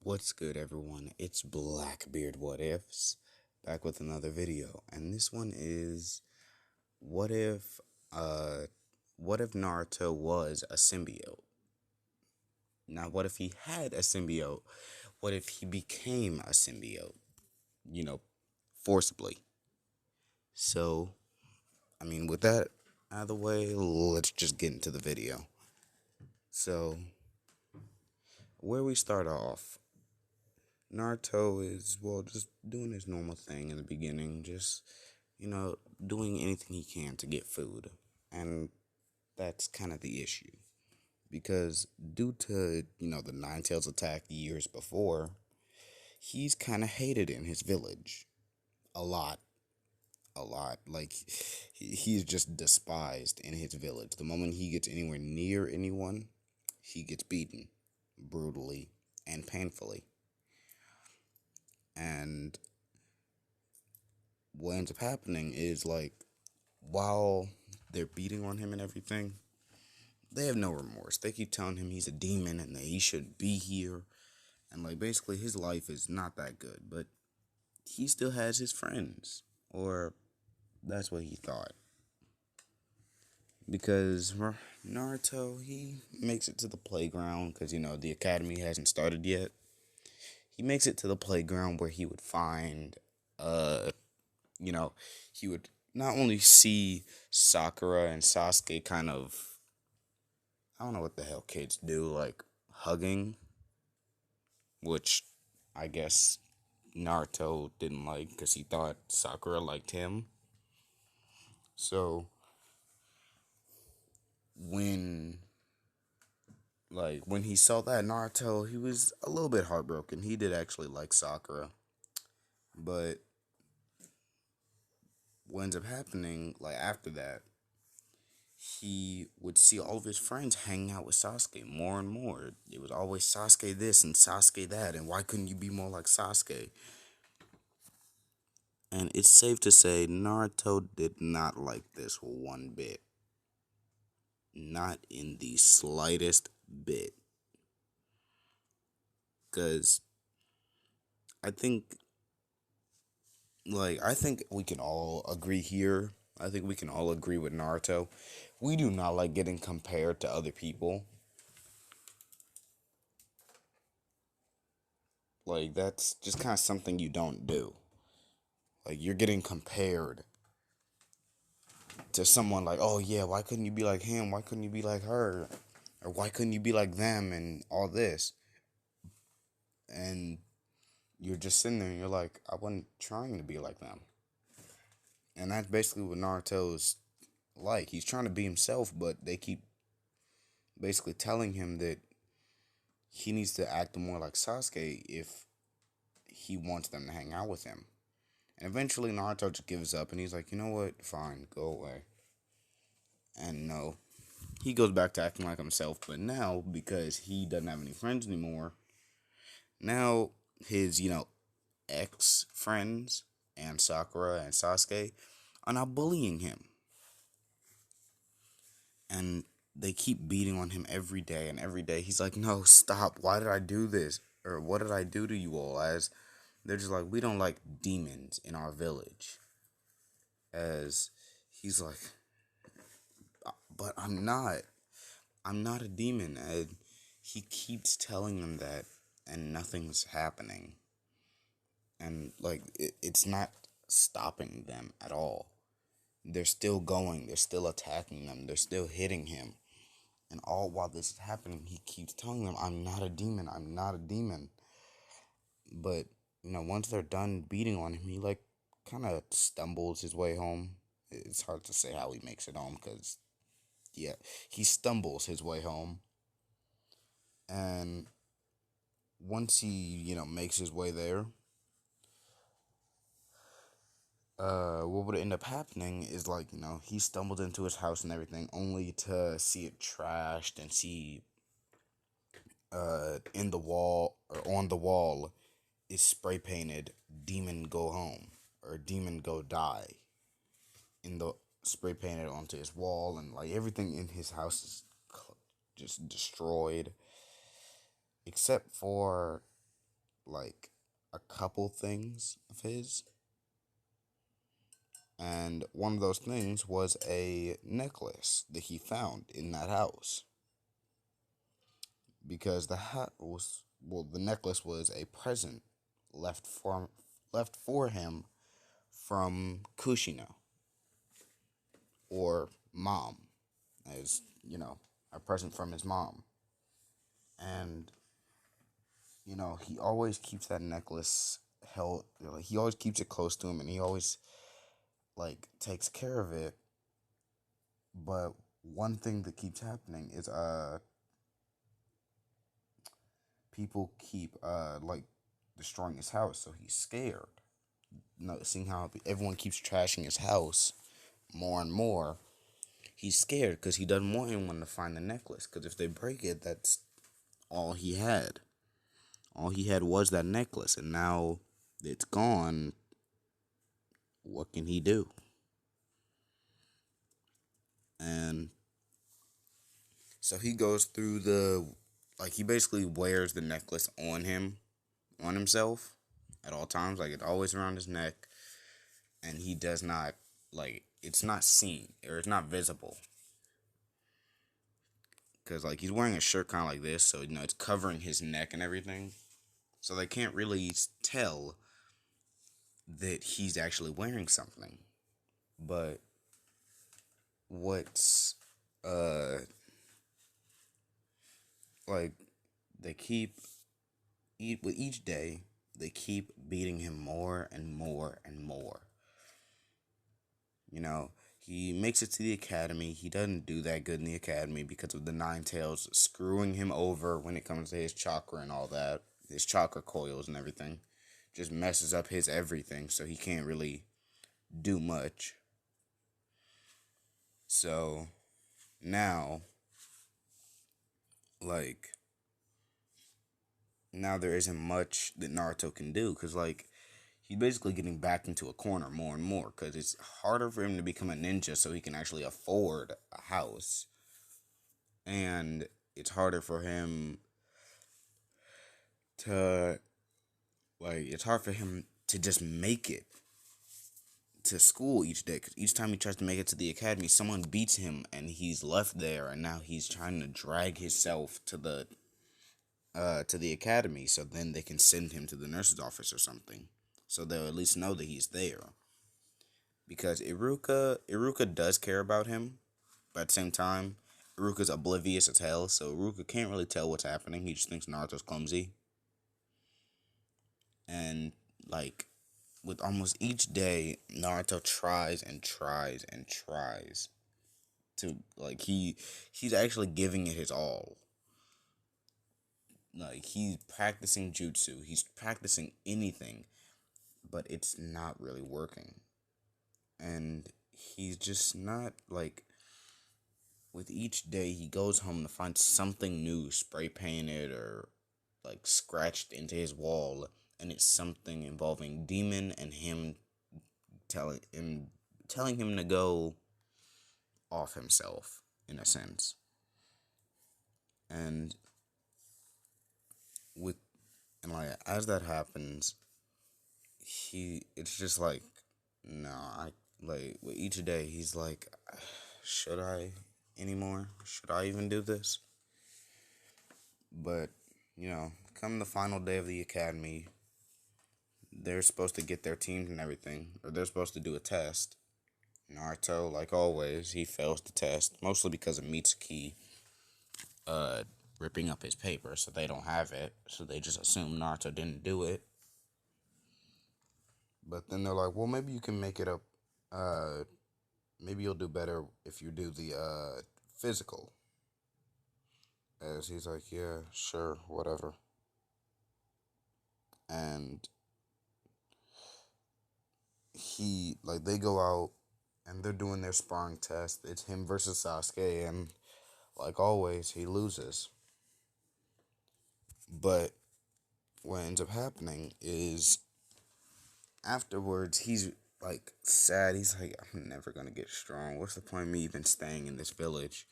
What's good, everyone? It's Blackbeard What Ifs back with another video, and this one is what if uh what if Naruto was a symbiote? Now, what if he had a symbiote? What if he became a symbiote? You know, forcibly. So, with that out of the way, let's just get into the video. So, where we start off, Naruto is, well, just doing his normal thing in the beginning, just, doing anything he can to get food. And that's kind of the issue. Because due to, the Nine Tails attack years before, he's kind of hated in his village. A lot. A lot. Like, he's just despised in his village. The moment he gets anywhere near anyone, he gets beaten brutally and painfully. And what ends up happening is, like, while they're beating on him and everything, they have no remorse. They keep telling him he's a demon and that he shouldn't be here. And, like, basically his life is not that good. But he still has his friends. Or that's what he thought. Because Naruto, he makes it to the playground because, the academy hasn't started yet. He makes it to the playground where he would find, you know, he would not only see Sakura and Sasuke kind of, I don't know what the hell kids do, like hugging, which I guess Naruto didn't like because he thought Sakura liked him. So when when he saw that Naruto, he was a little bit heartbroken. He did actually like Sakura, but what ends up happening, like after that, he would see all of his friends hanging out with Sasuke more and more. It was always Sasuke this and Sasuke that, and why couldn't you be more like Sasuke? And it's safe to say Naruto did not like this one bit. Not in the slightest bit. Because I think, I think we can all agree here. I think we can all agree with Naruto. We do not like getting compared to other people. Like, that's just kind of something you don't do. Like, you're getting compared to someone like, oh yeah, why couldn't you be like him? Why couldn't you be like her? Or why couldn't you be like them and all this? And you're just sitting there and you're like, I wasn't trying to be like them. And that's basically what Naruto's like. He's trying to be himself, but they keep basically telling him that he needs to act more like Sasuke if he wants them to hang out with him. And eventually Naruto just gives up and he's like, you know what? Fine, go away. And no, he goes back to acting like himself, but now, because he doesn't have any friends anymore, now his, ex-friends and Sakura and Sasuke are now bullying him. And they keep beating on him every day, and every day he's like, no, stop, why did I do this? Or what did I do to you all? As they're just like, we don't like demons in our village. As he's like, but I'm not a demon. And he keeps telling them that, and nothing's happening. And, it's not stopping them at all. They're still going. They're still attacking them. They're still hitting him. And all while this is happening, he keeps telling them, I'm not a demon. I'm not a demon. But, once they're done beating on him, he, kind of stumbles his way home. It's hard to say how he makes it home because, yeah, he stumbles his way home. And once he, makes his way there, what would end up happening is, he stumbled into his house and everything, only to see it trashed and see, in the wall, or on the wall, is spray painted, demon go home, or demon go die, in the spray painted onto his wall, and, everything in his house is just destroyed, except for like a couple things of his. And one of those things was a necklace that he found in that house. Because the necklace was a present left for him from Kushina, or mom, as a present from his mom. And he always keeps that necklace held. Like, he always keeps it close to him, and he always takes care of it. But one thing that keeps happening is people keep destroying his house, so he's scared. Noticing how everyone keeps trashing his house more and more, he's scared because he doesn't want anyone to find the necklace. Because if they break it, that's all he had. All he had was that necklace, and now it's gone. What can he do? And so he goes through he basically wears the necklace on himself at all times. Like, it's always around his neck, and he does not, it's not seen, or it's not visible. Because, he's wearing a shirt kind of like this, so, it's covering his neck and everything. So they can't really tell that he's actually wearing something. But what's, they keep, with each day, they keep beating him more and more and more. He makes it to the academy. He doesn't do that good in the academy because of the Nine Tails screwing him over when it comes to his chakra and all that. His chakra coils and everything. Just messes up his everything, so he can't really do much. So, now, now there isn't much that Naruto can do, because, he's basically getting backed into a corner more and more, because it's harder for him to become a ninja so he can actually afford a house. And it's harder for him to, it's hard for him to just make it to school each day, because each time he tries to make it to the academy, someone beats him, and he's left there, and now he's trying to drag himself to the academy, so then they can send him to the nurse's office or something. So they'll at least know that he's there. Because Iruka does care about him, but at the same time, Iruka's oblivious as hell, so Iruka can't really tell what's happening. He just thinks Naruto's clumsy. And, with almost each day, Naruto tries and tries and tries to, he's actually giving it his all. He's practicing jutsu, he's practicing anything, but it's not really working. And he's just not, with each day he goes home to find something new spray painted or, scratched into his wall, and it's something involving Demon and him telling him to go off himself, in a sense. And as that happens, it's just no, with each day he's like, should I anymore? Should I even do this? But, come the final day of the academy, they're supposed to get their teams and everything, or they're supposed to do a test. Naruto, like always, he fails the test, mostly because of Mitsuki ripping up his paper, so they don't have it, so they just assume Naruto didn't do it. But then they're like, well, maybe you can make it up, maybe you'll do better if you do the physical. As he's like, yeah, sure, whatever. And they go out, and they're doing their sparring test. It's him versus Sasuke, and like always, he loses. But what ends up happening is, afterwards, he's sad. He's like, I'm never gonna get strong. What's the point of me even staying in this village?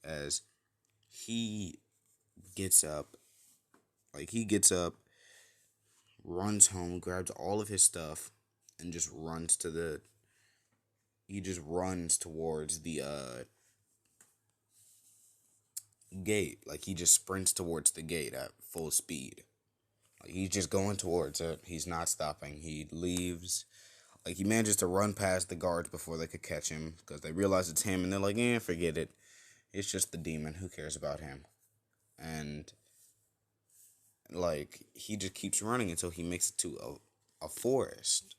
As he gets up, runs home, grabs all of his stuff, and just runs to the. He just runs towards the gate. Like, he just sprints towards the gate at full speed. Like, he's just going towards it. He's not stopping. He leaves. Like, he manages to run past the guards before they could catch him, because they realize it's him, and they're like, forget it. It's just the demon. Who cares about him? And, like, he just keeps running until he makes it to a forest.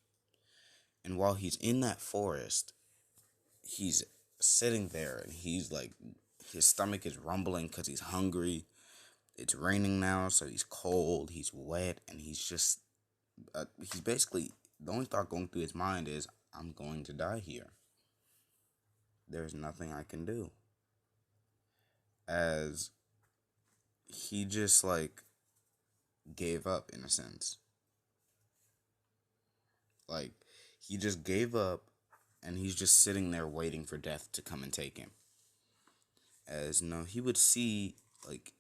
And while he's in that forest, he's sitting there, and he's like, his stomach is rumbling because he's hungry. It's raining now, so he's cold, he's wet, and he's basically, the only thought going through his mind is, I'm going to die here. There's nothing I can do. As he just, like, gave up, in a sense. Like, he just gave up, and he's just sitting there waiting for death to come and take him. As, he would see, like,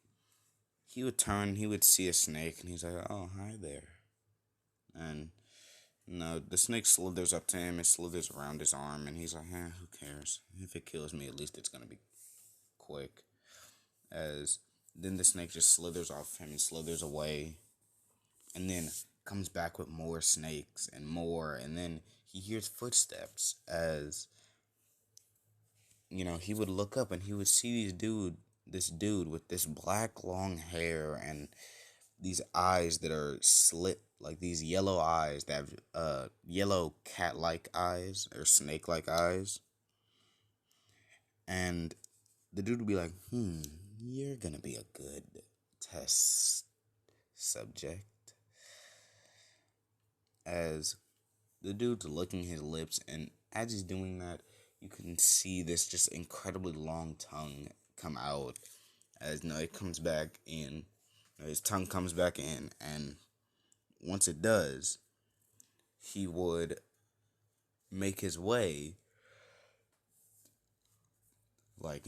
he would turn, he would see a snake, and he's like, oh, hi there. And, the snake slithers up to him, it slithers around his arm, and he's like, who cares? If it kills me, at least it's gonna be quick. As, then the snake just slithers off him and slithers away, and then comes back with more snakes and more, and then he hears footsteps as, he would look up and he would see this dude with this black long hair and these eyes that are slit, like these yellow eyes that have yellow cat-like eyes or snake-like eyes. And the dude would be like, you're gonna be a good test subject. As the dude's licking his lips, and as he's doing that, you can see this just incredibly long tongue come out. As it comes back in, his tongue comes back in, and once it does, he would make his way, like,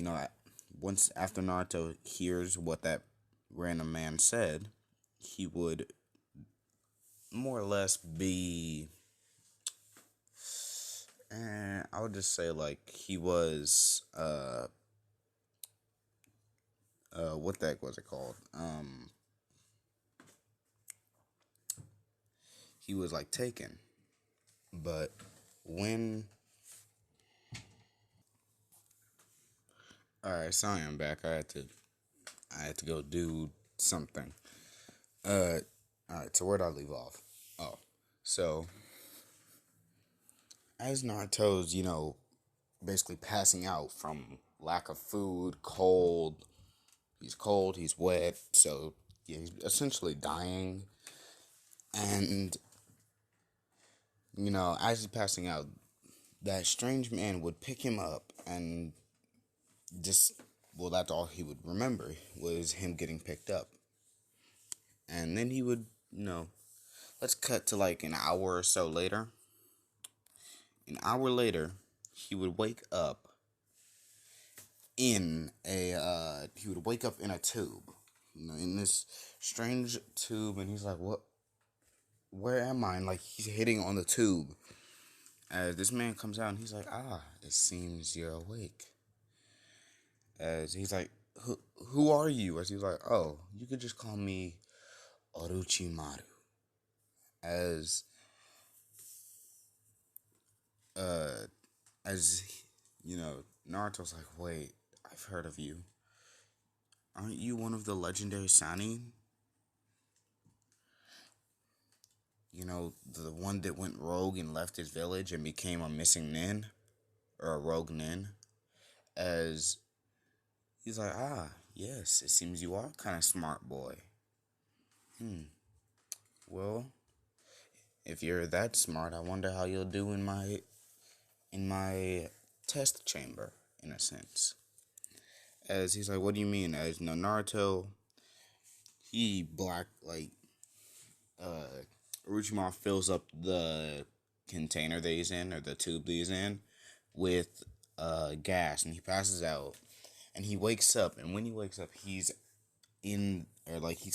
once after Naruto hears what that random man said, he would more or less be, I would just say, like, he was, what the heck was it called? He was, like, taken. But when... Alright, sorry, I'm back. I had to go do something. Alright, so where'd I leave off? Oh, so... As Naruto's, basically passing out from lack of food, cold, he's wet, so yeah, he's essentially dying. And, as he's passing out, that strange man would pick him up and that's all he would remember, was him getting picked up. And then he would, let's cut to like an hour or so later. An hour later, he would wake up in a tube, in this strange tube, and he's like, where am I? And like, he's hitting on the tube. As this man comes out, and he's like, it seems you're awake. As he's like, who are you? As he's like, oh, you could just call me Orochimaru. As Naruto's like, wait, I've heard of you. Aren't you one of the legendary Sannin? The one that went rogue and left his village and became a missing nin? Or a rogue nin? As he's like, yes, it seems you are kind of smart, boy. Well, if you're that smart, I wonder how you'll do in my test chamber, in a sense. As he's like, what do you mean? As Naruto, he Orochimaru fills up the container that he's in, or the tube that he's in, with gas, and he passes out, and he wakes up, and when he wakes up, he's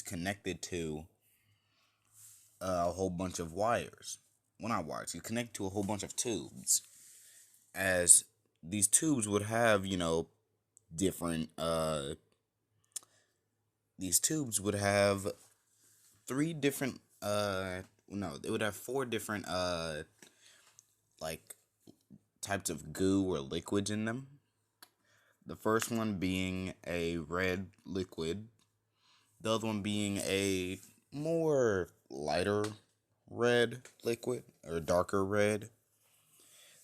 connected to a whole bunch of wires. Well, not wires. He'd connect to a whole bunch of tubes. As these tubes would have, different, these tubes would have three different, no, they would have four different, like, types of goo or liquids in them. The first one being a red liquid, the other one being a more lighter red liquid or darker red.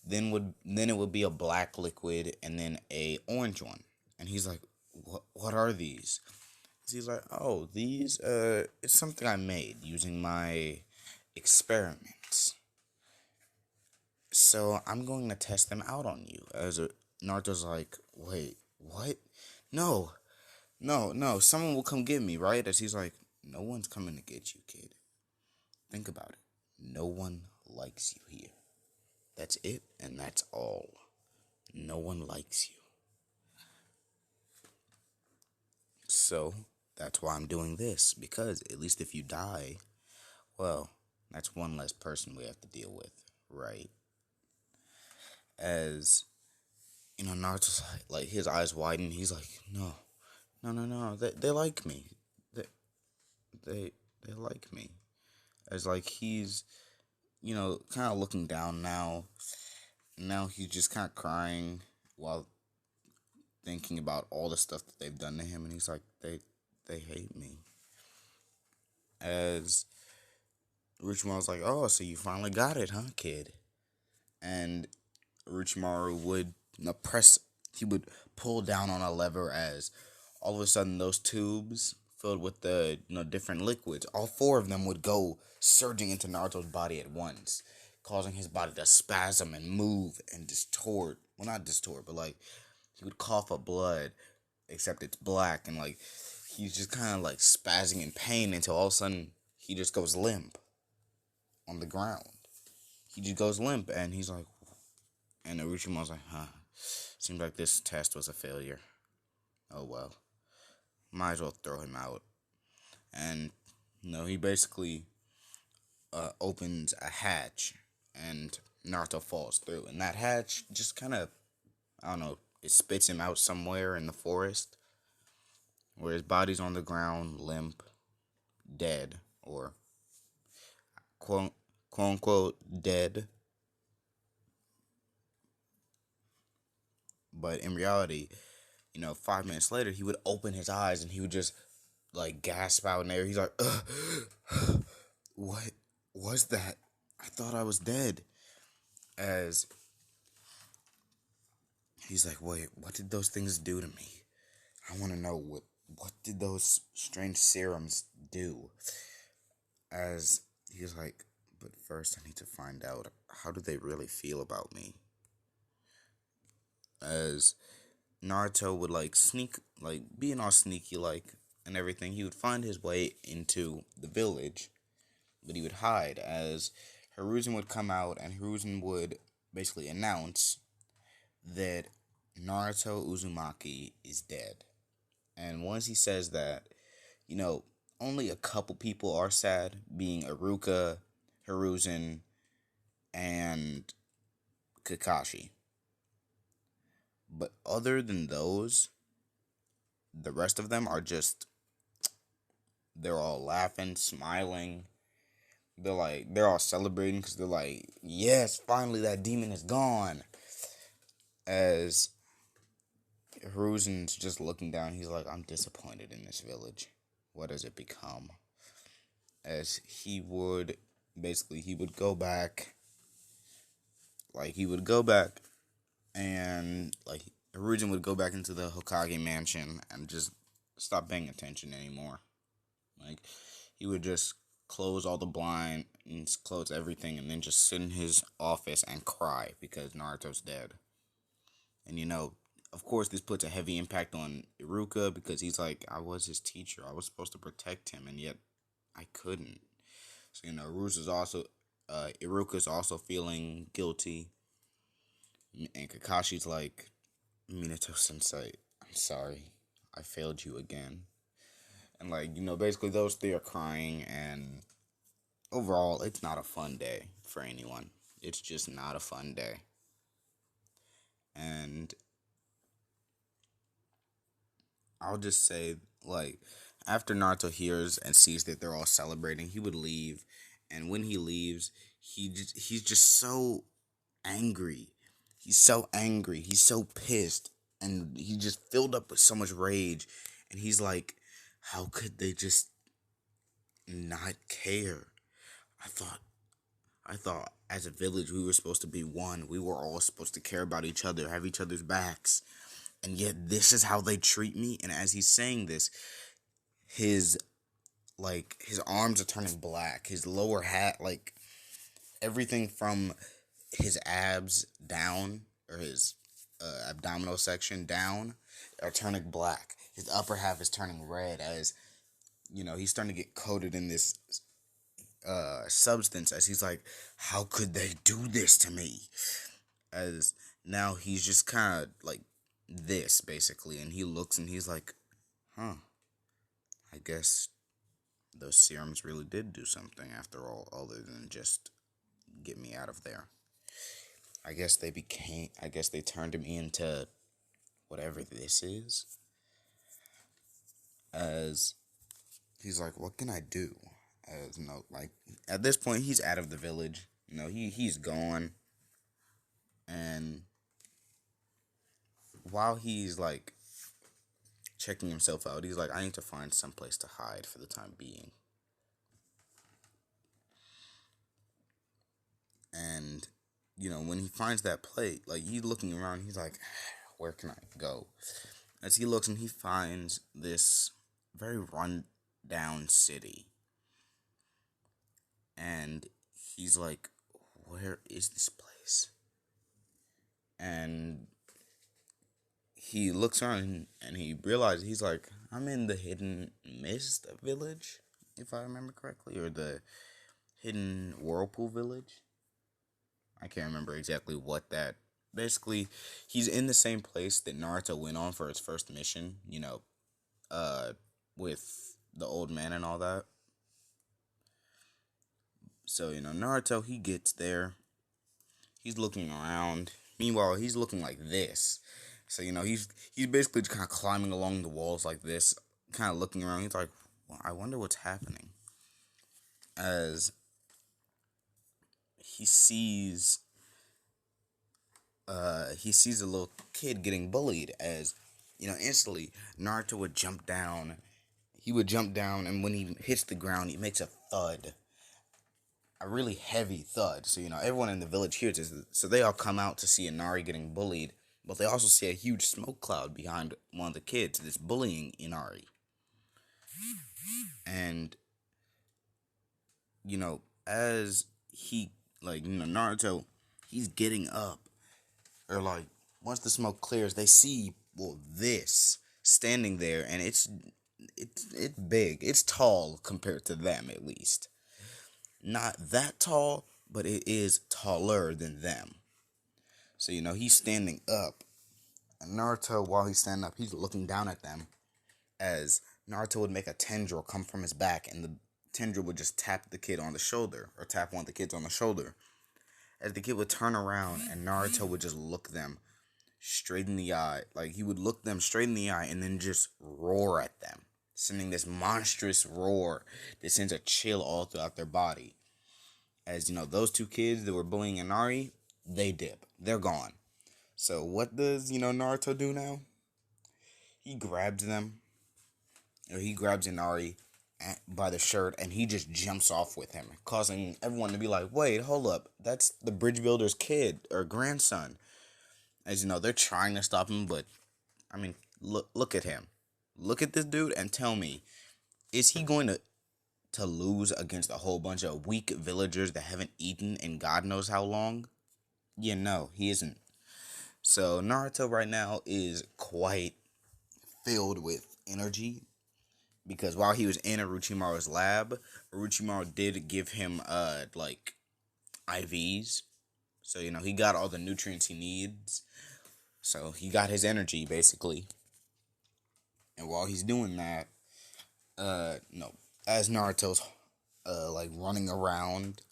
Then it would be a black liquid and then a orange one. And he's like, what are these? He's like, oh, these it's something I made using my experiments. So I'm going to test them out on you. Naruto's like, wait, what? No, no, someone will come get me, right? As he's like, no one's coming to get you, kid. Think about it. No one likes you here. That's it, and that's all. No one likes you. So, that's why I'm doing this, because at least if you die, well, that's one less person we have to deal with, right? As, Naruto's like his eyes widen, he's like, no, they like me. They, they like me. As, like, he's, kind of looking down now. Now he's just kind of crying while thinking about all the stuff that they've done to him, and he's like, they hate me. As Orochimaru's like, oh, so you finally got it, huh, kid? And Orochimaru would he would pull down on a lever as all of a sudden those tubes filled with the different liquids, all four of them would go surging into Naruto's body at once, causing his body to spasm and move and distort. Well, not distort, but like he would cough up blood, except it's black, and like he's just kind of like spazzing in pain until all of a sudden he just goes limp on the ground. He just goes limp, and he's like, and Orochimaru's like, seems like this test was a failure. Oh well. Might as well throw him out. And, he basically opens a hatch, and Naruto falls through. And that hatch just kind of, I don't know, it spits him out somewhere in the forest, where his body's on the ground, limp, dead, or quote unquote dead. But in reality, 5 minutes later, he would open his eyes and he would just, like, gasp out in air. He's like, what was that? I thought I was dead. As he's like, wait, what did those things do to me? I want to know what did those strange serums do? As he's like, but first I need to find out, how do they really feel about me? As Naruto would, like, sneak, like, being all sneaky, like, and everything, he would find his way into the village, but he would hide, as Hiruzen would come out, and Hiruzen would basically announce that Naruto Uzumaki is dead. And once he says that, only a couple people are sad, being Iruka, Hiruzen, and Kakashi. But other than those, the rest of them are just, they're all laughing, smiling. They're all celebrating because they're like, yes, finally that demon is gone. As Hiruzen's just looking down, he's like, I'm disappointed in this village. What has it become? As he would go back. Like, he would go back and, like, Hiruzen would go back into the Hokage mansion and just stop paying attention anymore. Like, he would just close all the blinds, close everything, and then just sit in his office and cry because Naruto's dead. And, of course, this puts a heavy impact on Iruka because he's like, I was his teacher. I was supposed to protect him, and yet I couldn't. So, Iruka's also feeling guilty. And Kakashi's like, Minato-sensei, I'm sorry. I failed you again. And, like, basically those three are crying, and overall, it's not a fun day for anyone. It's just not a fun day. And I'll just say, like, after Naruto hears and sees that they're all celebrating, he would leave. And when he leaves, he's just so angry. He's so angry. He's so pissed. And he just filled up with so much rage. And he's like, how could they just not care? I thought I thought as a village we were supposed to be one. We were all supposed to care about each other, have each other's backs. And yet this is how they treat me. And as he's saying this, his his arms are turning black. His lower hat, like everything from his abs down, or his abdominal section down, are turning black. His upper half is turning red, as he's starting to get coated in this substance, as he's like, how could they do this to me? As now he's just kind of like this, basically, and he looks and he's like, huh, I guess those serums really did do something after all, other than just get me out of there. I guess they turned me into whatever this is. As he's like, what can I do? As like at this point he's out of the village. He's gone. And while he's like checking himself out, he's like, I need to find some place to hide for the time being. And when he finds that plate, like, he's looking around, he's like, where can I go? As he looks and he finds this very run down city. And he's like, where is this place? And he looks around and he realizes, he's like, I'm in the Hidden Mist village, if I remember correctly, or the Hidden Whirlpool village. I can't remember exactly what that. Basically, he's in the same place that Naruto went on for his first mission, with the old man and all that. So, Naruto, he gets there. He's looking around. Meanwhile, he's looking like this. So, he's basically just kind of climbing along the walls like this, kind of looking around. He's like, well, I wonder what's happening. As he sees a little kid getting bullied, as instantly Naruto would jump down. He would jump down, and when he hits the ground, he makes a thud, a really heavy thud. So everyone in the village hears this, so they all come out to see Inari getting bullied, but they also see a huge smoke cloud behind one of the kids that's bullying Inari. And as he Naruto, he's getting up, or like once the smoke clears, they see this standing there, and it's big. It's tall compared to them, at least. Not that tall, but it is taller than them. So he's standing up, and Naruto, while he's standing up, he's looking down at them. As Naruto would make a tendril come from his back, and the tendril would just tap the kid on the shoulder, or tap one of the kids on the shoulder. As the kid would turn around, and Naruto would just look them straight in the eye. Like, he would look them straight in the eye and then just roar at them, sending this monstrous roar that sends a chill all throughout their body. As those two kids that were bullying Inari, they dip. They're gone. So what does Naruto do now? He grabs them, or he grabs Inari by the shirt, and he just jumps off with him, causing everyone to be like, wait, hold up, that's the bridge builder's kid or grandson. As they're trying to stop him, but I mean, look at him. Look at this dude and tell me, is he going to lose against a whole bunch of weak villagers that haven't eaten in God knows how long? Yeah, no, he isn't. So Naruto right now is quite filled with energy, because while he was in Orochimaru's lab, Orochimaru did give him IVs. So he got all the nutrients he needs. So he got his energy, basically. And while he's doing that, as Naruto's like running around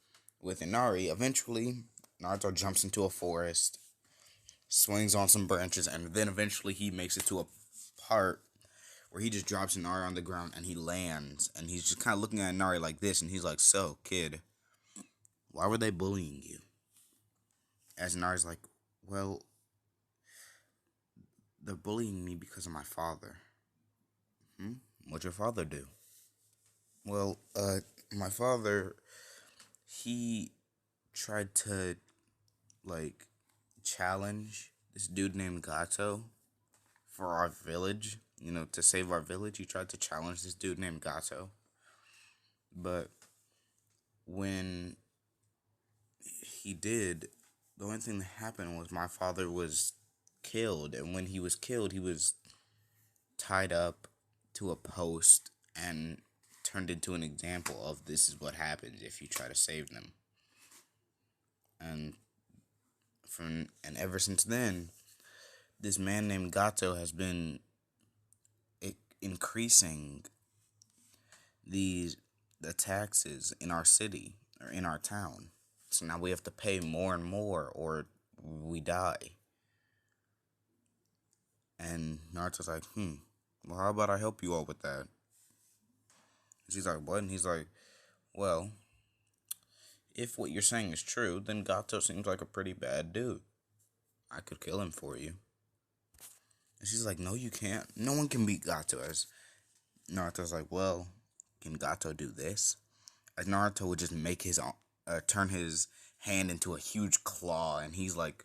with Inari. Eventually, Naruto jumps into a forest, swings on some branches, and then eventually he makes it to a part where he just drops Inari on the ground and he lands, and he's just kind of looking at Inari like this, and he's like, "So, kid, why were they bullying you?" As Inari's like, "Well, they're bullying me because of my father." What'd your father do? Well, my father, he tried to, like, challenge this dude named Gato for our village, to save our village. He tried to challenge this dude named Gato. But when he did, the only thing that happened was my father was killed. And when he was killed, he was tied up to a post and turned into an example of this is what happens if you try to save them. And ever since then, this man named Gato has been increasing the taxes in our city or in our town. So now we have to pay more and more or we die. And Naruto's like, well, how about I help you all with that? And she's like, what? And he's like, well, if what you're saying is true, then Gato seems like a pretty bad dude. I could kill him for you. And she's like, no, you can't. No one can beat Gato. As Naruto's like, well, can Gato do this? As Naruto would just make turn his hand into a huge claw, and he's like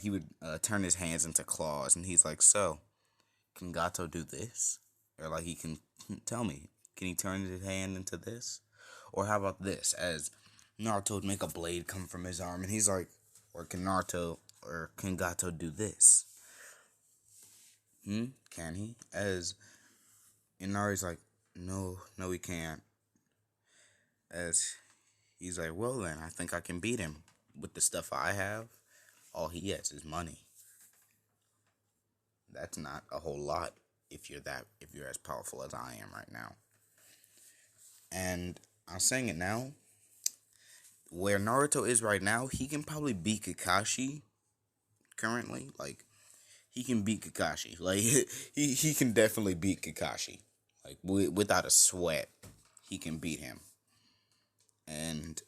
he would turn his hands into claws, and he's like, so, can Gato do this? Or like, he can, tell me, can he turn his hand into this? Or how about this? As Naruto would make a blade come from his arm, and he's like, can Gato do this? Can he? As Inari's like, no, he can't. As he's like, well then, I think I can beat him. With the stuff I have, all he has is money. That's not a whole lot if you're as powerful as I am right now. And I'm saying it now, where Naruto is right now, he can probably beat Kakashi currently. Like, he can beat Kakashi. Like, he can definitely beat Kakashi. Like, without a sweat, he can beat him. And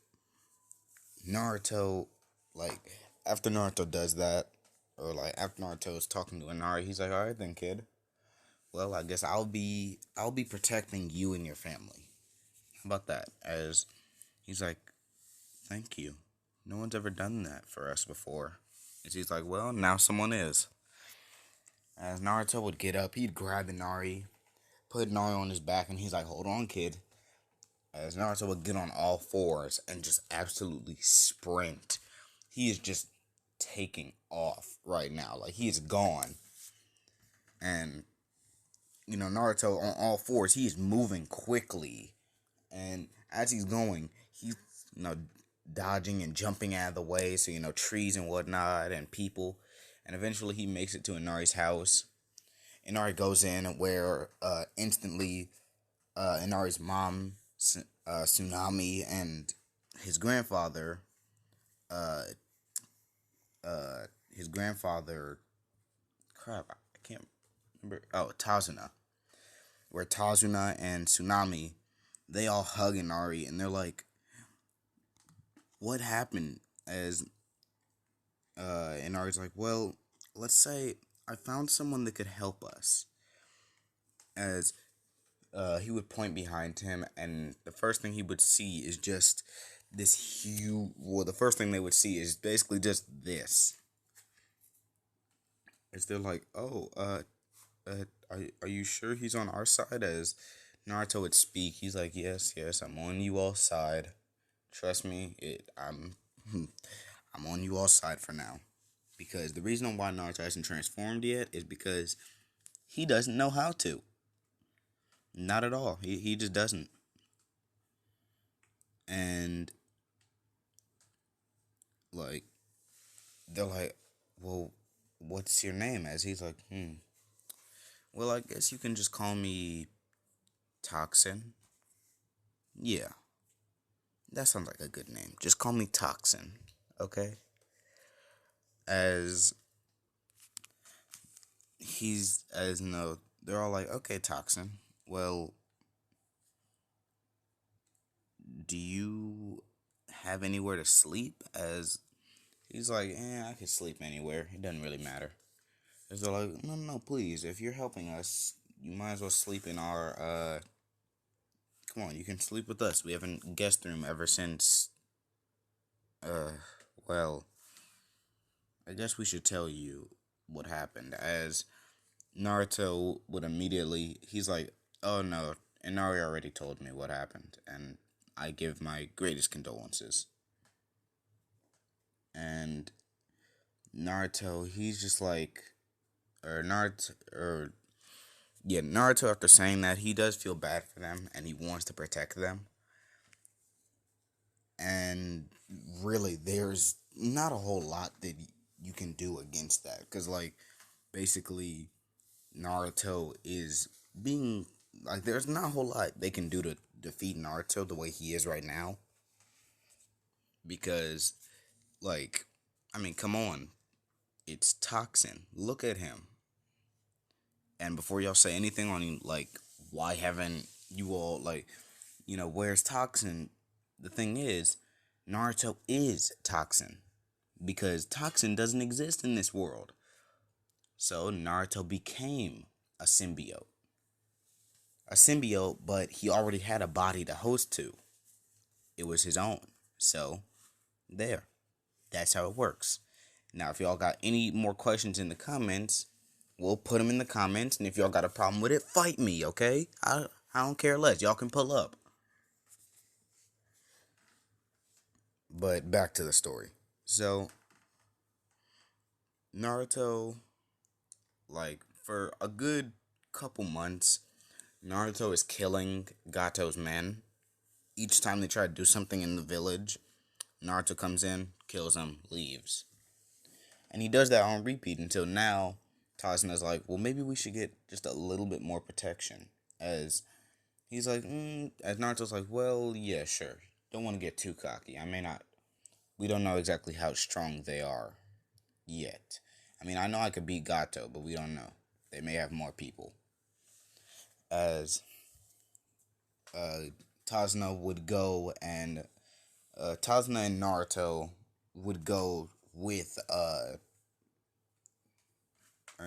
Naruto, like, after Naruto does that, or like after Naruto is talking to Inari, he's like, alright then, kid. Well, I guess I'll be protecting you and your family. How about that? As he's like, thank you. No one's ever done that for us before. And she's like, well, now someone is. As Naruto would get up, he'd grab Inari, put Inari on his back, and he's like, hold on, kid. As Naruto would get on all fours and just absolutely sprint. He is just taking off right now. Like, he is gone. And, Naruto on all fours, he is moving quickly. And as he's going, he's, dodging and jumping out of the way. So, trees and whatnot and people. And eventually he makes it to Inari's house. Inari goes in where instantly Inari's mom, Tsunami, and his grandfather, crap, I can't remember. Oh, Tazuna. Where Tazuna and Tsunami, they all hug Inari, and they're like, what happened? As Inari's like, well, let's say I found someone that could help us. As he would point behind him, and the first thing he would see is just this huge. Well, the first thing they would see is basically just this. As they're like, oh, are you sure he's on our side? As Naruto would speak, he's like, yes, I'm on you all's side. Trust me, I'm on you all's side for now. Because the reason why Naruto hasn't transformed yet is because he doesn't know how to. Not at all. He just doesn't. And, like, they're like, well, what's your name? As he's like, well, I guess you can just call me Toxin. Yeah, that sounds like a good name. Just call me Toxin, okay? As as no, they're all like, okay, Toxin. Well, do you have anywhere to sleep? As he's like, I can sleep anywhere. It doesn't really matter. As they're like, no, no, please. If you're helping us, you might as well sleep in our. Come on, you can sleep with us. We haven't guest room ever since. Uh, well, I guess we should tell you what happened. As Naruto would immediately, he's like, oh no, Inari already told me what happened, and I give my greatest condolences. And Naruto, he's just like, or Naruto, or yeah, Naruto, after saying that, he does feel bad for them, and he wants to protect them. And really, there's not a whole lot that you can do against that, because like, basically, Naruto is being like, there's not a whole lot they can do to defeat Naruto the way he is right now, because like, I mean, come on, it's Toxin. Look at him. And before y'all say anything on like, why haven't you all like, where's Toxin? The thing is, Naruto is Toxin, because Toxin doesn't exist in this world. So Naruto became a symbiote. A symbiote, but he already had a body to host to. It was his own. So, there. That's how it works. Now, if y'all got any more questions in the comments, we'll put them in the comments. And if y'all got a problem with it, fight me, okay? I don't care less. Y'all can pull up. But back to the story. So, Naruto, like, for a good couple months, Naruto is killing Gato's men. Each time they try to do something in the village, Naruto comes in, kills him, leaves. And he does that on repeat until now Tasuna's like, well, maybe we should get just a little bit more protection. As he's like, as Naruto's like, well, yeah, sure. Don't want to get too cocky. I may not. We don't know exactly how strong they are yet. I mean, I know I could beat Gato, but we don't know. They may have more people. As Tazuna would go and Tazuna and Naruto would go with or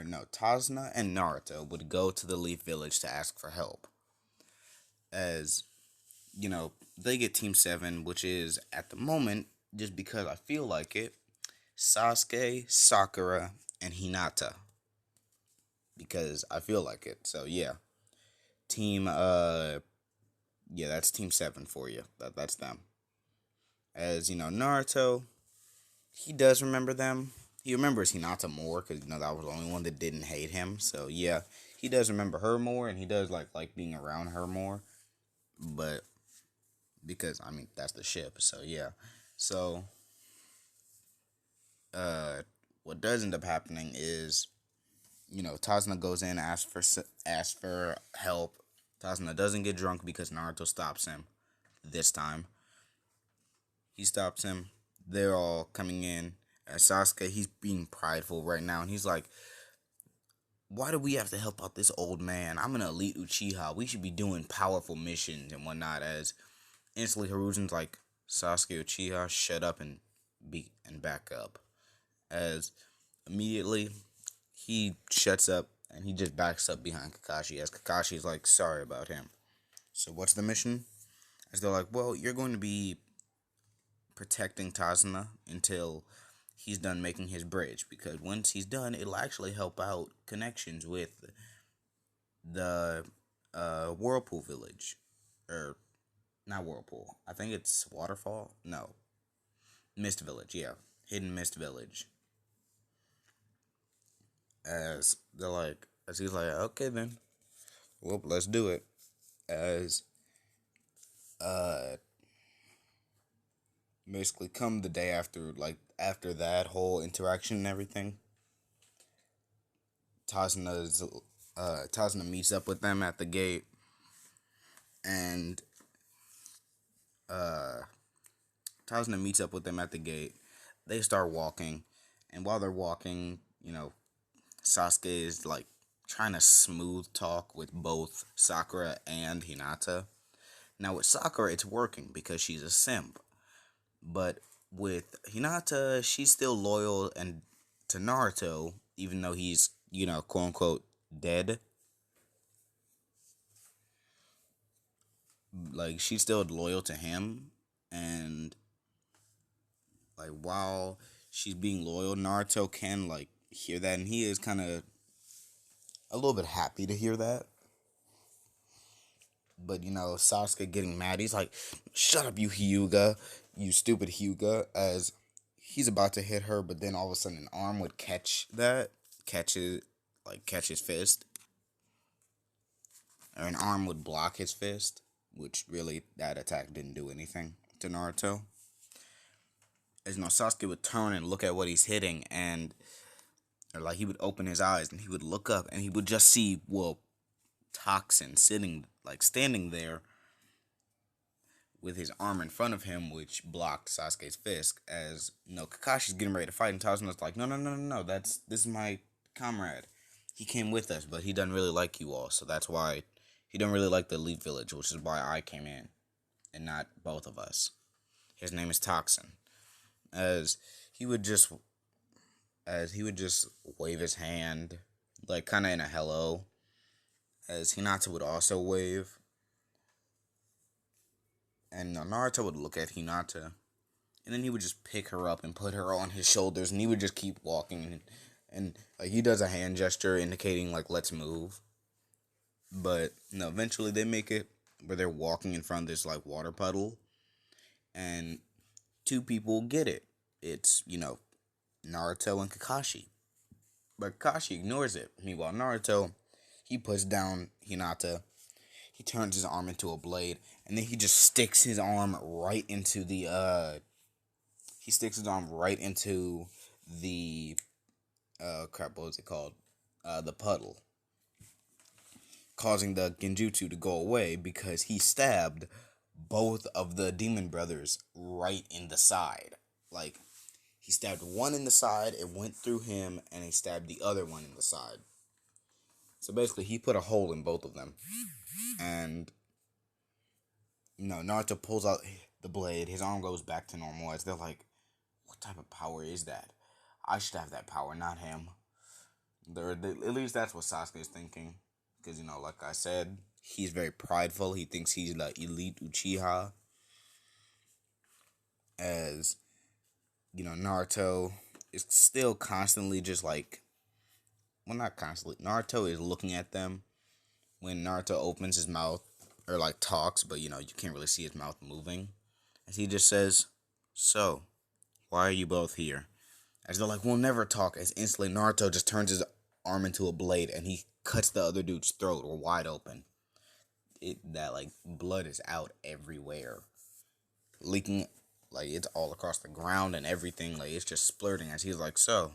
no, Tazuna and Naruto would go to the Leaf Village to ask for help. As they get Team 7, which is at the moment, just because I feel like it, Sasuke, Sakura, and Hinata. Because I feel like it. So yeah. Team yeah, that's Team 7 for you. That's them. As Naruto, he does remember them. He remembers Hinata more because that was the only one that didn't hate him. So yeah, he does remember her more, and he does like being around her more. But because I mean that's the ship. So yeah. So what does end up happening is Tazuna goes in, asks for help. Tazuna doesn't get drunk because Naruto stops him. This time he stops him. They're all coming in. Sasuke, he's being prideful right now, and he's like, why do we have to help out this old man? I'm an elite Uchiha. We should be doing powerful missions and whatnot. As instantly Hiruzen's like, Sasuke Uchiha, shut up and back up. As immediately he shuts up and he just backs up behind Kakashi, as Kakashi's like, sorry about him. So what's the mission? As they're like, well, you're going to be protecting Tazuna until he's done making his bridge, because once he's done, it'll actually help out connections with the Whirlpool Village. Or, not Whirlpool. I think it's Waterfall? No. Mist Village, yeah. Hidden Mist Village. As he's like, okay then. Well, let's do it. As, basically come the day after, after that whole interaction and everything, Tazuna meets up with them at the gate, and uh Tazuna meets up with them at the gate. They start walking, and while they're walking, Sasuke is like trying to smooth talk with both Sakura and Hinata. Now with Sakura, it's working because she's a simp, but with Hinata, she's still loyal and to Naruto, even though he's quote unquote dead. Like she's still loyal to him, and like while she's being loyal, Naruto can like hear that, and he is kind of a little bit happy to hear that. But Sasuke getting mad, he's like, "Shut up, you Hyuga, you stupid Hyuga!" As he's about to hit her, but then all of a sudden an arm would catch his fist, or an arm would block his fist, which really that attack didn't do anything to Naruto. As Sasuke would turn and look at what he's hitting, and or like he would open his eyes and he would look up and he would just see Toxin standing there with his arm in front of him, which blocked Sasuke's fist. As Kakashi's getting ready to fight, and Tazuna's like, no, this is my comrade. He came with us, but he doesn't really like you all, so that's why he don't really like the elite village, which is why I came in, and not both of us. His name is Toxin. As he would just wave his hand, like kind of in a hello. As Hinata would also wave. And Naruto would look at Hinata. And then he would just pick her up and put her on his shoulders. And he would just keep walking. And like he does a hand gesture indicating like, let's move. But eventually they make it where they're walking in front of this like water puddle. And two people get it. It's, Naruto and Kakashi. But Kakashi ignores it. Meanwhile, Naruto, he puts down Hinata. He turns his arm into a blade, and then he just sticks his arm right into the what was it called? The puddle. Causing the genjutsu to go away because he stabbed both of the demon brothers right in the side. Like, he stabbed one in the side, it went through him, and he stabbed the other one in the side. So basically, he put a hole in both of them. And, Naruto pulls out the blade, his arm goes back to normal, as they're like, what type of power is that? I should have that power, not him. At least that's what Sasuke is thinking. Because, like I said, he's very prideful. He thinks he's the elite Uchiha. As, Naruto is still constantly just like, well, not constantly. Naruto is looking at them when Naruto opens his mouth or like talks, but you can't really see his mouth moving. As he just says, "So, why are you both here?" As they're like, "We'll never talk." As instantly Naruto just turns his arm into a blade and he cuts the other dude's throat wide open. Blood is out everywhere, leaking. Like, it's all across the ground and everything. Like, it's just splurting. As he's like, "So,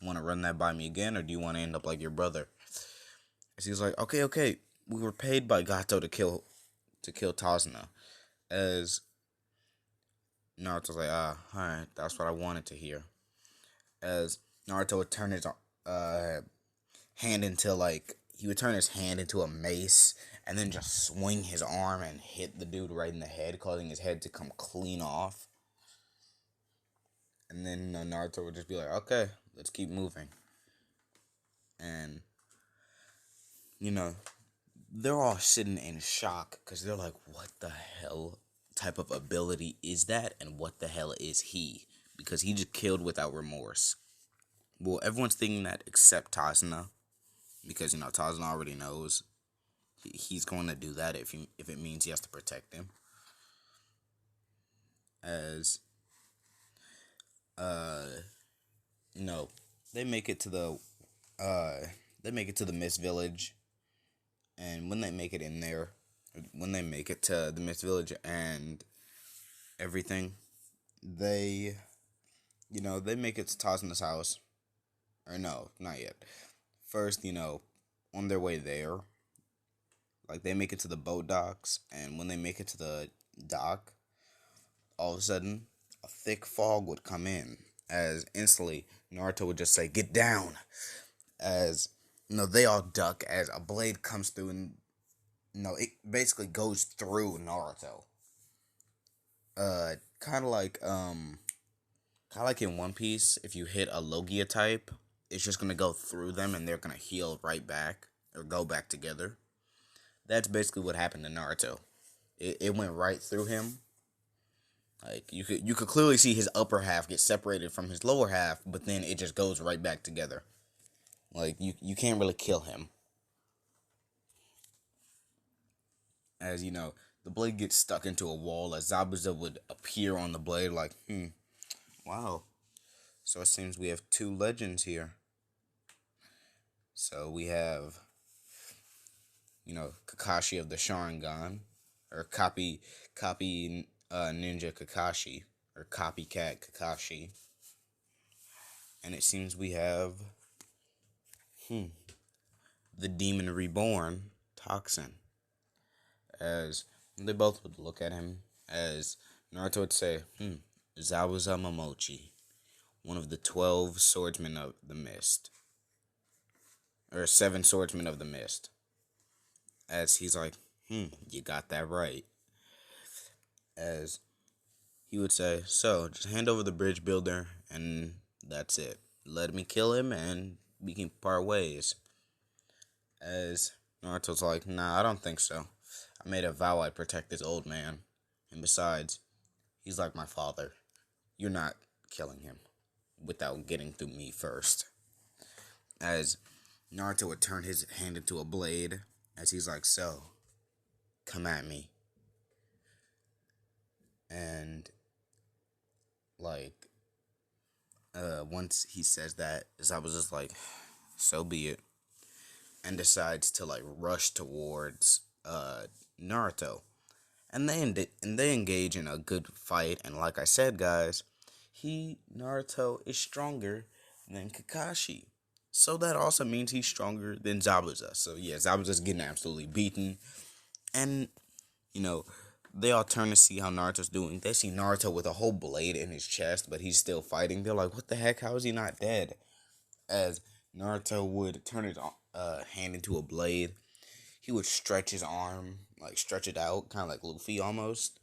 want to run that by me again, or do you want to end up like your brother?" As he's like, okay. We were paid by Gato to kill Tazuna. As Naruto's like, alright, that's what I wanted to hear. As Naruto would turn his hand into he would turn his hand into a mace, and then just swing his arm and hit the dude right in the head, causing his head to come clean off. And then Naruto would just be like, okay, let's keep moving. And, they're all sitting in shock because they're like, what the hell type of ability is that? And what the hell is he? Because he just killed without remorse. Well, everyone's thinking that except Tazuna. Because, Tazuna already knows he's going to do that if it means he has to protect him. As, they make it to the Mist Village. And when they make it to the Mist Village and everything, they make it to Tazuna's house. Or no, not yet. First, on their way there, they make it to the boat docks, and when they make it to the dock, all of a sudden, a thick fog would come in, as instantly Naruto would just say, "Get down!" As they all duck as a blade comes through, and it basically goes through Naruto. Kind of like in One Piece, if you hit a Logia type, it's just gonna go through them, and they're gonna heal right back or go back together. That's basically what happened to Naruto. It went right through him. Like you could clearly see his upper half get separated from his lower half, but then it just goes right back together. Like you can't really kill him. As the blade gets stuck into a wall, as Zabuza would appear on the blade like, wow. So it seems we have two legends here. So we have, Kakashi of the Sharingan, or copy ninja Kakashi, or copycat Kakashi. And it seems we have, the Demon Reborn, Toxin. As they both would look at him, as Naruto would say, Zabuza Momochi, one of the 12 swordsmen of the mist. Or 7 swordsmen of the mist. As he's like, you got that right. As he would say, so, just hand over the bridge builder, and that's it. Let me kill him, and we can part ways. As Naruto's like, nah, I don't think so. I made a vow I'd protect this old man. And besides, he's like my father. You're not killing him without getting through me first. As Naruto would turn his hand into a blade, as he's like, so, come at me. And, once he says that, Zabuza's like, so be it. And decides to, rush towards, Naruto. And they engage in a good fight, and like I said, guys, Naruto is stronger than Kakashi. So that also means he's stronger than Zabuza. So yeah, Zabuza's getting absolutely beaten. And, they all turn to see how Naruto's doing. They see Naruto with a whole blade in his chest, but he's still fighting. They're like, what the heck? How is he not dead? As Naruto would turn his hand into a blade, he would stretch his arm, stretch it out, kind of like Luffy almost,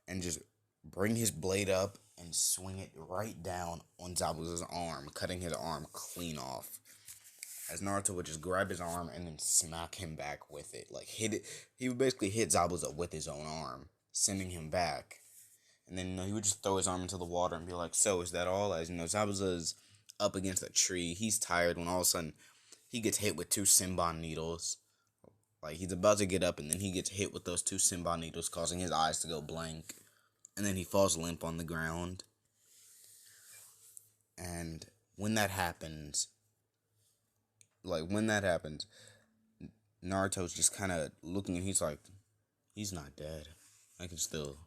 and just bring his blade up and swing it right down on Zabuza's arm, cutting his arm clean off. As Naruto would just grab his arm and then smack him back with it. Hit it. He would basically hit Zabuza with his own arm, sending him back. And then, he would just throw his arm into the water and be like, so, is that all? As, Zabuza's up against a tree. He's tired when all of a sudden he gets hit with 2 Senbon needles. He's about to get up, and then he gets hit with those 2 Senbon needles, causing his eyes to go blank. And then he falls limp on the ground. And when that happens, Naruto's just kind of looking, and he's like, he's not dead. I can still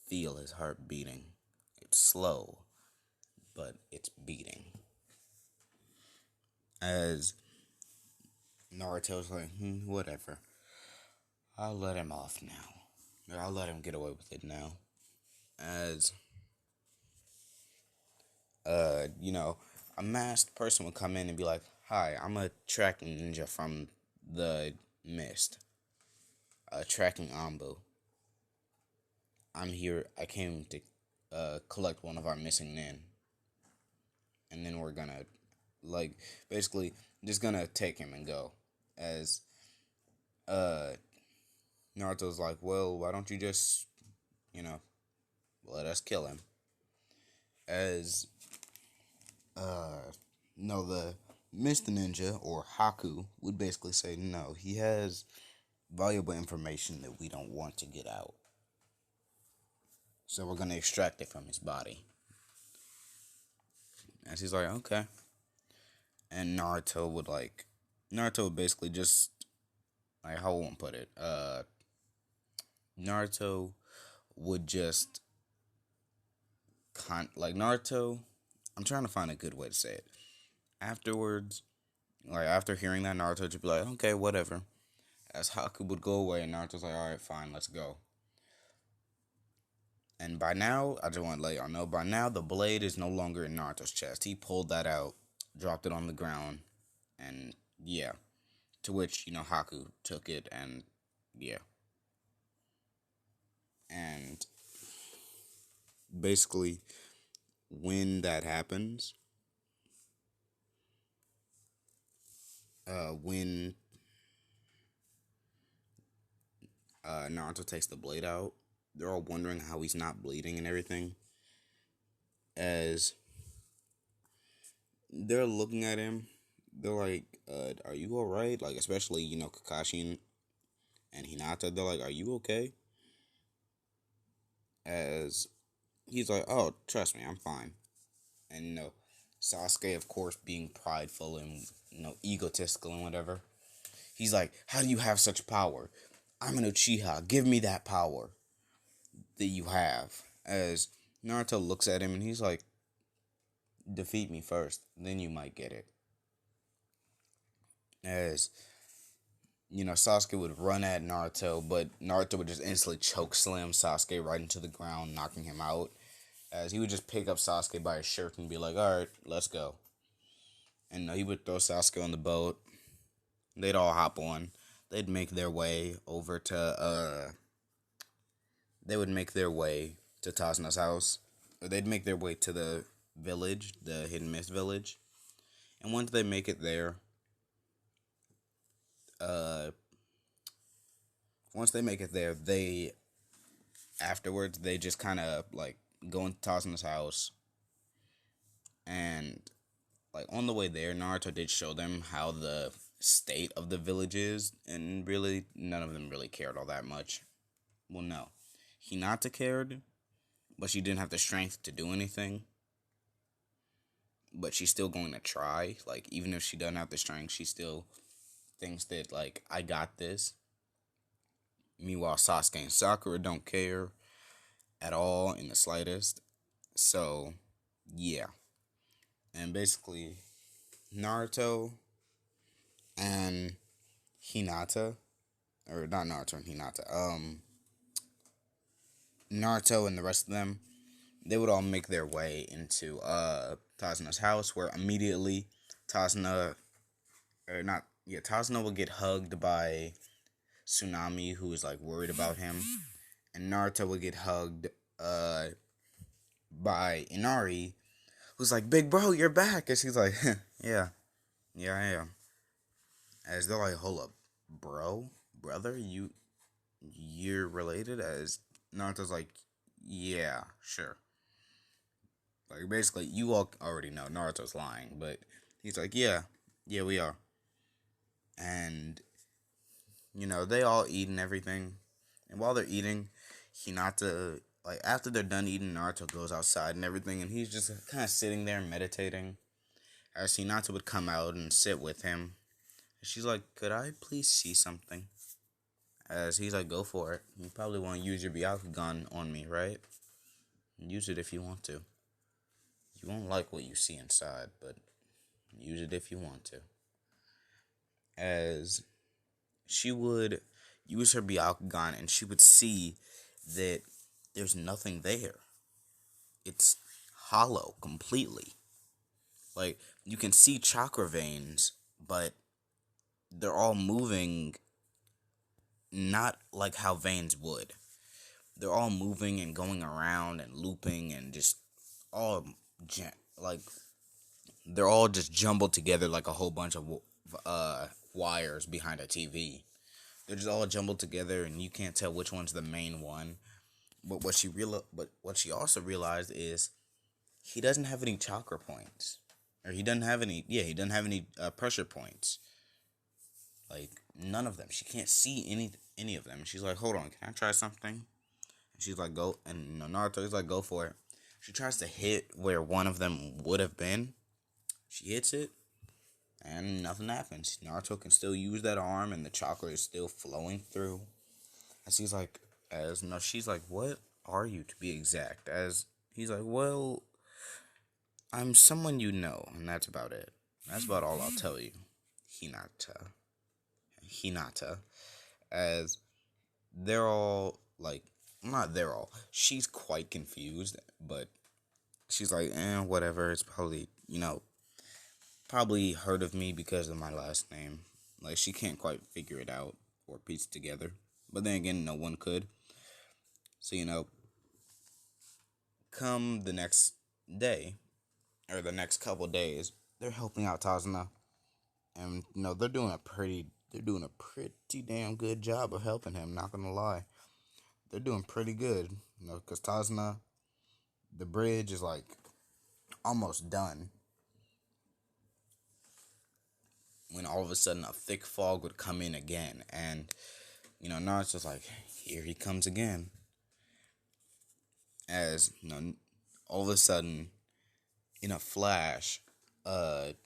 feel his heart beating. It's slow, but it's beating. As Naruto's like, whatever. I'll let him off now. Or I'll let him get away with it now. As, a masked person would come in and be like, hi, I'm a tracking ninja from the mist. Tracking Ambu. I'm here, I came to collect one of our missing men. And then we're gonna, basically, just gonna take him and go. As, Naruto's like, well, why don't you just, let us kill him? As, no, the Mr. Ninja, or Haku, would basically say, no, he has valuable information that we don't want to get out. So we're going to extract it from his body. As he's like, okay. And Naruto would basically just, how I won't put it, Naruto would just, Naruto, I'm trying to find a good way to say it. Afterwards, after hearing that, Naruto would just be like, okay, whatever. As Haku would go away, and Naruto's like, alright, fine, let's go. And by now, I just want to let y'all know, by now the blade is no longer in Naruto's chest. He pulled that out, dropped it on the ground, and yeah. To which, Haku took it, and yeah. And basically, when that happens, when Naruto takes the blade out, they're all wondering how he's not bleeding and everything. As they're looking at him, they're like, are you alright? Like, especially, Kakashi and Hinata, they're like, are you okay? As he's like, oh, trust me, I'm fine. And, Sasuke, of course, being prideful and, egotistical and whatever, he's like, how do you have such power? I'm an Uchiha. Give me that power that you have. As Naruto looks at him and he's like, defeat me first, then you might get it. As, Sasuke would run at Naruto, but Naruto would just instantly choke slam Sasuke right into the ground, knocking him out. As he would just pick up Sasuke by his shirt and be like, alright, let's go. And he would throw Sasuke on the boat. They'd all hop on. They'd make their way over to, they would make their way to Tasuna's house. Or they'd make their way to the village, the Hidden Mist village. And once they make it there, afterwards, they just kind of, like, go into Tasuna's house. And, like, on the way there, Naruto did show them how the state of the village is, and really, none of them really cared all that much. Well, no. Hinata cared, but she didn't have the strength to do anything. But she's still going to try. Like, even if she doesn't have the strength, she still thinks that, like, I got this. Meanwhile, Sasuke and Sakura don't care at all in the slightest. So, yeah. And basically, Naruto and Hinata, or not Naruto and Hinata, Naruto and the rest of them, they would all make their way into Tasuna's house, where immediately Tasuna would get hugged by Tsunami, who was like worried about him, and Naruto would get hugged by Inari, who's like, big bro, you're back. And she's like, yeah, I am. As they're like, hold up, brother, you're related? As Naruto's like, yeah, sure. Like, basically, you all already know Naruto's lying, but he's like, yeah, we are. And, they all eat and everything. And while they're eating, Hinata, like, after they're done eating, Naruto goes outside and everything, and he's just kind of sitting there meditating. As Hinata would come out and sit with him. And she's like, could I please see something? As he's like, go for it. You probably want to use your Byakugan on me, right? Use it if you want to. You won't like what you see inside, but use it if you want to. As she would use her Byakugan and she would see that there's nothing there. It's hollow completely. Like, you can see chakra veins, but they're all moving not like how veins would. They're all moving and going around and looping and just all like they're all just jumbled together like a whole bunch of wires behind a TV. They're just all jumbled together, and you can't tell which one's the main one. But what she also realized is he doesn't have any chakra points, or he doesn't have any. Yeah, he doesn't have any pressure points. Like, none of them. She can't see any of them. She's like, hold on, can I try something? And she's like, go. And Naruto's like, go for it. She tries to hit where one of them would have been. She hits it, and nothing happens. Naruto can still use that arm, and the chakra is still flowing through. And she's like, what are you, to be exact? As he's like, well, I'm someone you know, and that's about it. That's about all I'll tell you. Hinata. As they're all, like, not they're all. She's quite confused, but she's like, whatever. It's probably, probably heard of me because of my last name. Like, she can't quite figure it out or piece it together. But then again, no one could. So, come the next day, or the next couple days, they're helping out Tazuna. And, they're doing a pretty damn good job of helping him, not gonna lie. They're doing pretty good, because Tazuna, the bridge is, like, almost done. When all of a sudden a thick fog would come in again, and Naruto's like, here he comes again. As all of a sudden, in a flash, Naruto,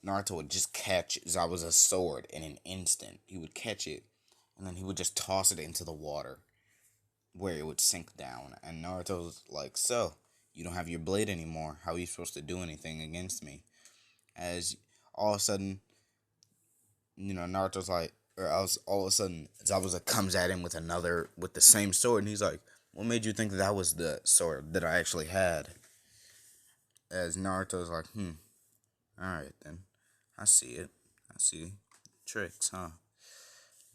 Naruto would just catch Zabuza's sword in an instant. He would catch it, and then he would just toss it into the water, where it would sink down. And Naruto's like, so, you don't have your blade anymore. How are you supposed to do anything against me? As all of a sudden, Naruto's like, all of a sudden, Zabuza comes at him with the same sword, and he's like, what made you think that was the sword that I actually had? As Naruto's like, alright then. I see it. I see tricks, huh?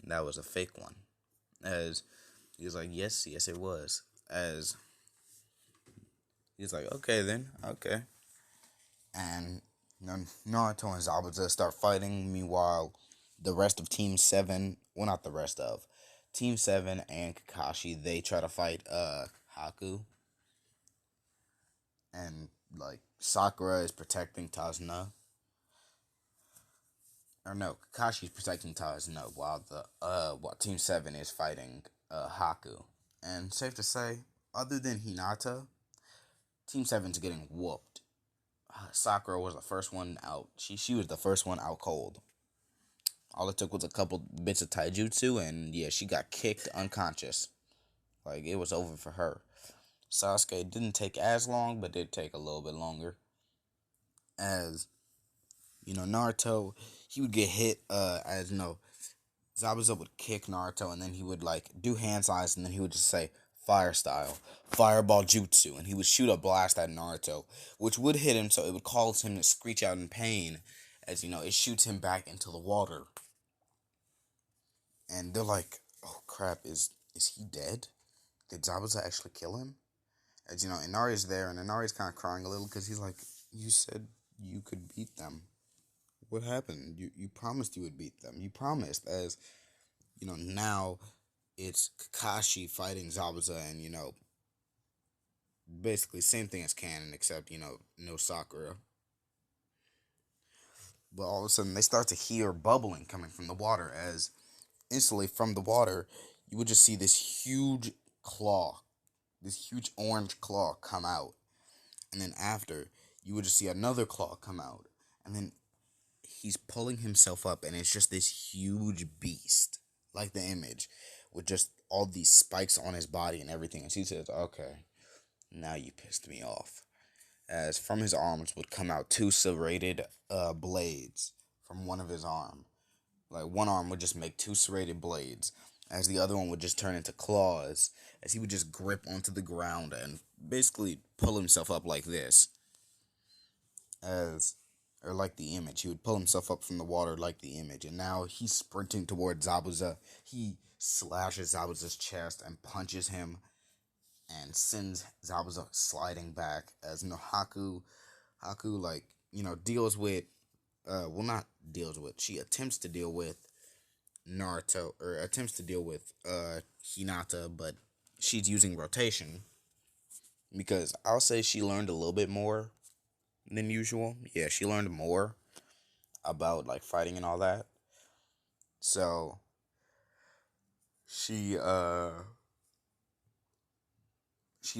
And that was a fake one. As he's like, yes, it was. As he's like, okay then, okay. And Naruto and Zabuza start fighting. Meanwhile, the rest of Team 7, well, not the rest of Team 7 and Kakashi, they try to fight Haku. And, like, Sakura is protecting Tazuna. Or no, Kakashi's protecting Tazuna while Team 7 is fighting Haku. And safe to say, other than Hinata, Team 7's getting whooped. Sakura was the first one out. She was the first one out cold. All it took was a couple bits of taijutsu, and yeah, she got kicked unconscious. Like, it was over for her. Sasuke didn't take as long, but did take a little bit longer. As, Naruto, he would get hit, Zabuza would kick Naruto, and then he would, like, do hand signs, and then he would just say, fire style, fireball jutsu, and he would shoot a blast at Naruto, which would hit him, so it would cause him to screech out in pain, as, it shoots him back into the water. And they're like, oh crap, is he dead? Did Zabuza actually kill him? As, Inari's there, and Inari's kind of crying a little, because he's like, you said you could beat them. What happened? You promised you would beat them. You promised, as, now it's Kakashi fighting Zabuza, and, basically same thing as canon, except, no Sakura. But all of a sudden, they start to hear bubbling coming from the water, as instantly from the water, you would just see this huge orange claw come out. And then after, you would just see another claw come out. And then he's pulling himself up, and it's just this huge beast, like the image, with just all these spikes on his body and everything. And he says, okay, now you pissed me off. As from his arms would come out two serrated blades from one of his arms. Like, one arm would just make two serrated blades, as the other one would just turn into claws, as he would just grip onto the ground and basically pull himself up like this. Or like the image. He would pull himself up from the water like the image, and now he's sprinting towards Zabuza. He slashes Zabuza's chest and punches him, and sends Zabuza sliding back, as Haku, like, deals with, she attempts to deal with Naruto, or attempts to deal with Hinata, but she's using rotation, because I'll say she learned a little bit more than usual. Yeah, she learned more about, like, fighting and all that. So she's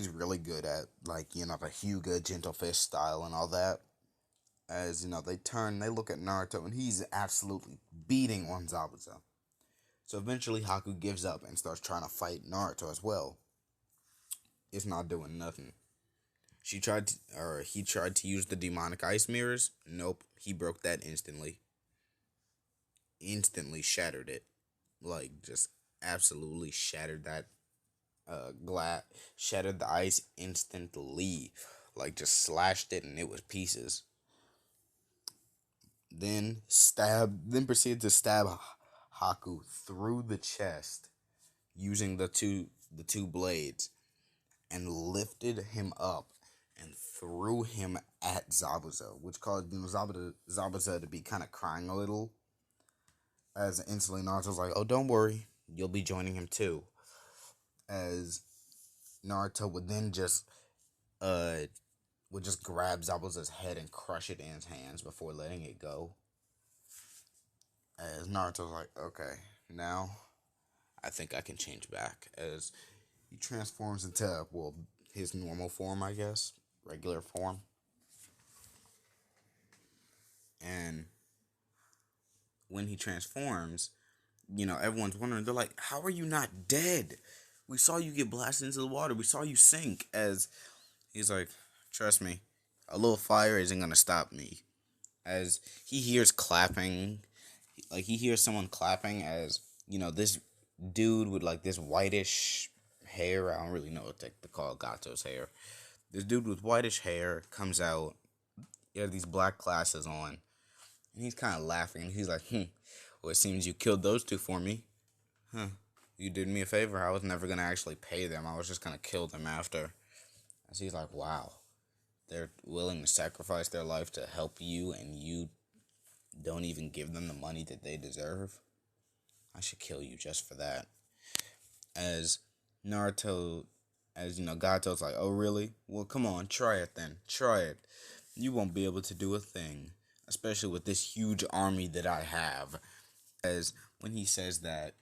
really good at, like, the Hyuga gentle fist style and all that. As, they look at Naruto, and he's absolutely beating on Zabuza. So eventually Haku gives up and starts trying to fight Naruto as well. It's not doing nothing. He tried to use the demonic ice mirrors. Nope, he broke that instantly. Instantly shattered it. like just absolutely shattered that glass, shattered the ice instantly, like just slashed it and it was pieces. Then proceeded to stab Haku through the chest using the two blades, and lifted him up and threw him at Zabuza, which caused Zabuza to be kind of crying a little. As instantly Naruto's like, "Oh, don't worry, you'll be joining him too." As Naruto would then uh just grab Zabuza's head and crush it in his hands before letting it go. As Naruto's like, "Okay, now I think I can change back." As he transforms into, well, his normal form, I guess, regular form. And when he transforms, everyone's wondering. They're like, "How are you not dead? We saw you get blasted into the water. We saw you sink." As he's like, "Trust me, a little fire isn't gonna stop me." As he hears clapping, like he hears someone clapping. As this dude with like this whitish hair. I don't really know what to call Gato's hair. This dude with whitish hair comes out. He has these black glasses on, and he's kind of laughing. He's like, "Well, it seems you killed those two for me. Huh? You did me a favor. I was never gonna actually pay them. I was just gonna kill them after." And so he's like, "Wow, they're willing to sacrifice their life to help you, and you don't even give them the money that they deserve. I should kill you just for that." As Naruto, Gato's like, "Oh, really? Well, come on, try it then. Try it. You won't be able to do a thing, especially with this huge army that I have." As when he says that,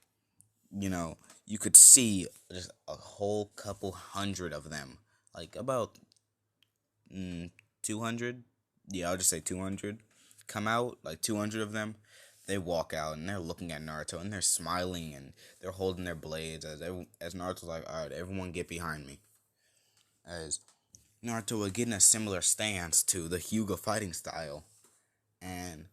you could see just a whole couple hundred of them, like about 200. Yeah, I'll just say 200 come out, like 200 of them. They walk out and they're looking at Naruto and they're smiling and they're holding their blades as Naruto's like, "All right, everyone get behind me." As Naruto would get in a similar stance to the Hyuga fighting style, and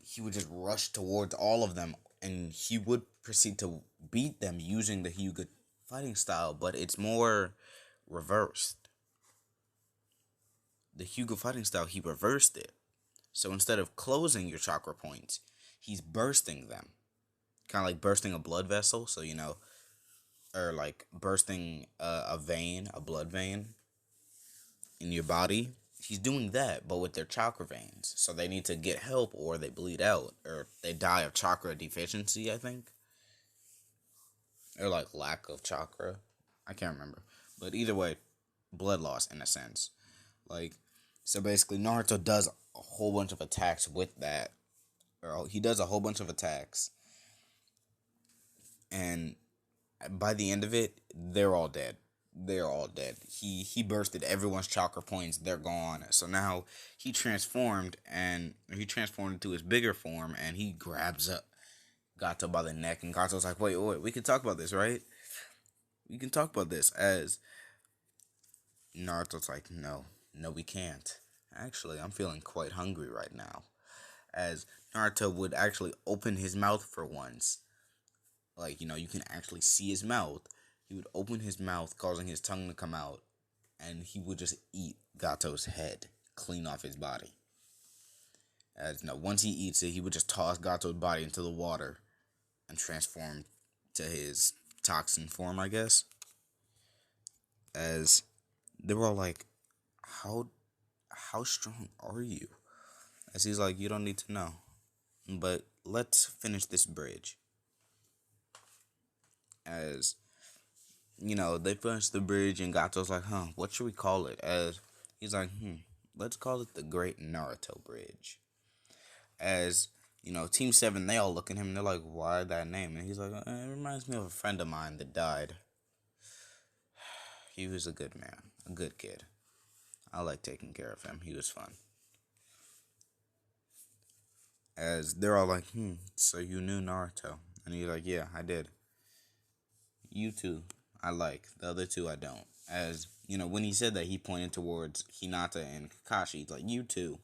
he would just rush towards all of them, and he would proceed to beat them using the Hyuga fighting style, but it's more reversed. The Hyuga fighting style, he reversed it. So instead of closing your chakra points, he's bursting them. Kind of like bursting a blood vessel, so or like bursting a vein, a blood vein in your body. He's doing that, but with their chakra veins. So they need to get help or they bleed out, or they die of chakra deficiency, I think. Or like lack of chakra. I can't remember. But either way, blood loss in a sense. Like, so basically Naruto does a whole bunch of attacks with that. Or he does a whole bunch of attacks. And by the end of it, they're all dead. They're all dead. He bursted everyone's chakra points. They're gone. So now he transformed into his bigger form, and he grabs up Gato by the neck, and Gato's like, wait, we can talk about this, right? We can talk about this. As Naruto's like, no, we can't. Actually, I'm feeling quite hungry right now. As Naruto would actually open his mouth for once. Like, you can actually see his mouth. He would open his mouth, causing his tongue to come out, and he would just eat Gato's head clean off his body. As once he eats it, he would just toss Gato's body into the water and transform to his Toxin form, I guess. As they were all like, how strong are you? As he's like, you don't need to know, but let's finish this bridge. As they finished the bridge, and Gato's like, what should we call it? As he's like, let's call it the Great Naruto Bridge. As Team 7, they all look at him and they're like, why that name? And he's like, it reminds me of a friend of mine that died. He was a good man, a good kid. I like taking care of him. He was fun. As they're all like, so you knew Naruto? And he's like, yeah, I did. You two, I like. The other two, I don't. As, when he said that, he pointed towards Hinata and Kakashi. He's like, you two,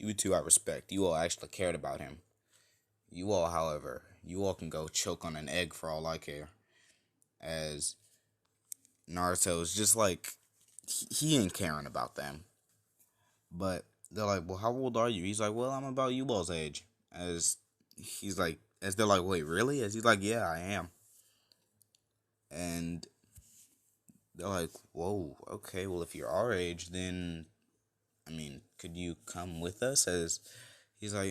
I respect. You all actually cared about him. You all, however, You all can go choke on an egg for all I care. As Naruto's just like, he ain't caring about them. But they're like, well, how old are you? He's like, well, I'm about you all's age. As he's like, as they're like, wait, really? As he's like, yeah, I am. And they're like, whoa, okay, well, if you're our age, then, I mean, could you come with us? As he's like,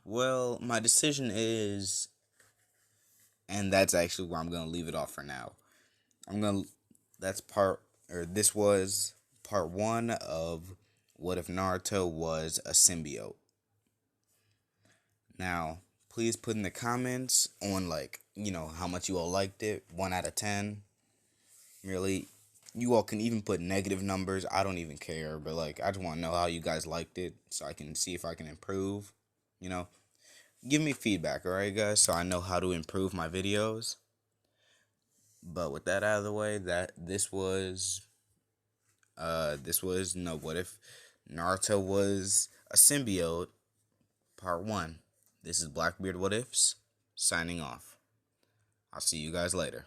well, my decision is, and that's actually where I'm going to leave it off for now. This was part 1 of what if Naruto was a symbiote. Now, please put in the comments on, like, how much you all liked it. 1 out of 10. Really, you all can even put negative numbers. I don't even care, but, like, I just want to know how you guys liked it so I can see if I can improve. Give me feedback, alright, guys, so I know how to improve my videos. But with that out of the way, this was what if Naruto was a symbiote, part 1. This is Blackbeard What Ifs, signing off. I'll see you guys later.